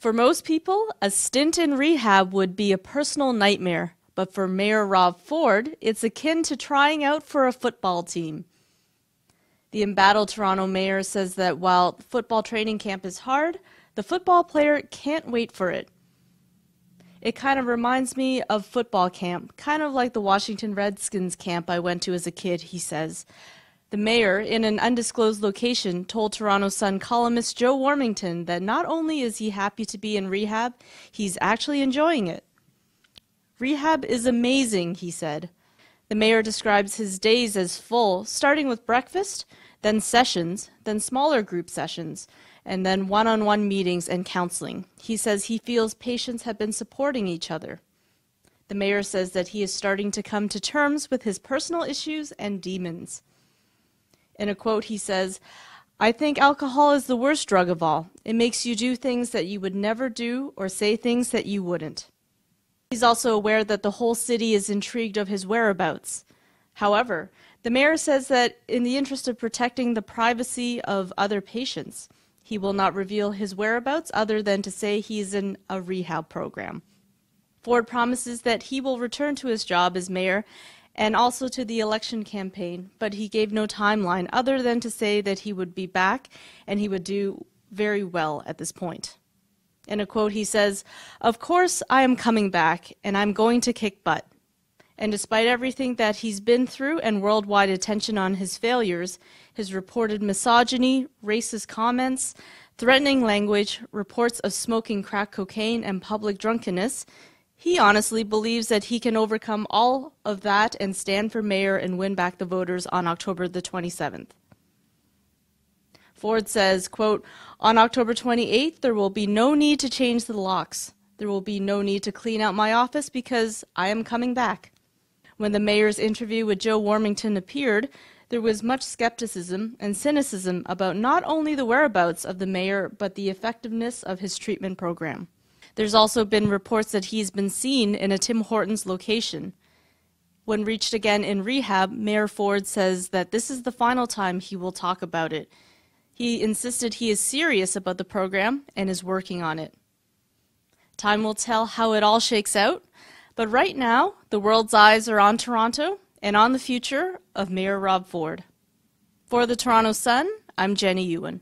For most people, a stint in rehab would be a personal nightmare, but for Mayor Rob Ford, it's akin to trying out for a football team. The embattled Toronto mayor says that while football training camp is hard, the football player can't wait for it. It kind of reminds me of football camp, kind of like the Washington Redskins camp I went to as a kid, he says. The mayor, in an undisclosed location, told Toronto Sun columnist Joe Warmington that not only is he happy to be in rehab, he's actually enjoying it. Rehab is amazing, he said. The mayor describes his days as full, starting with breakfast, then sessions, then smaller group sessions, and then one-on-one meetings and counseling. He says he feels patients have been supporting each other. The mayor says that he is starting to come to terms with his personal issues and demons. In a quote, he says, "I think alcohol is the worst drug of all. It makes you do things that you would never do or say things that you wouldn't." He's also aware that the whole city is intrigued of his whereabouts. However, the mayor says that in the interest of protecting the privacy of other patients, he will not reveal his whereabouts other than to say he's in a rehab program. Ford promises that he will return to his job as mayor and also to the election campaign, but he gave no timeline other than to say that he would be back and he would do very well at this point. In a quote, he says, "Of course I am coming back and I'm going to kick butt." And despite everything that he's been through and worldwide attention on his failures, his reported misogyny, racist comments, threatening language, reports of smoking crack cocaine and public drunkenness, he honestly believes that he can overcome all of that and stand for mayor and win back the voters on October the 27th. Ford says, quote, "On October 28th, there will be no need to change the locks. There will be no need to clean out my office because I am coming back." When the mayor's interview with Joe Warmington appeared, there was much skepticism and cynicism about not only the whereabouts of the mayor, but the effectiveness of his treatment program. There's also been reports that he's been seen in a Tim Hortons location. When reached again in rehab, Mayor Ford says that this is the final time he will talk about it. He insisted he is serious about the program and is working on it. Time will tell how it all shakes out, but right now, the world's eyes are on Toronto and on the future of Mayor Rob Ford. For the Toronto Sun, I'm Jenny Ewan.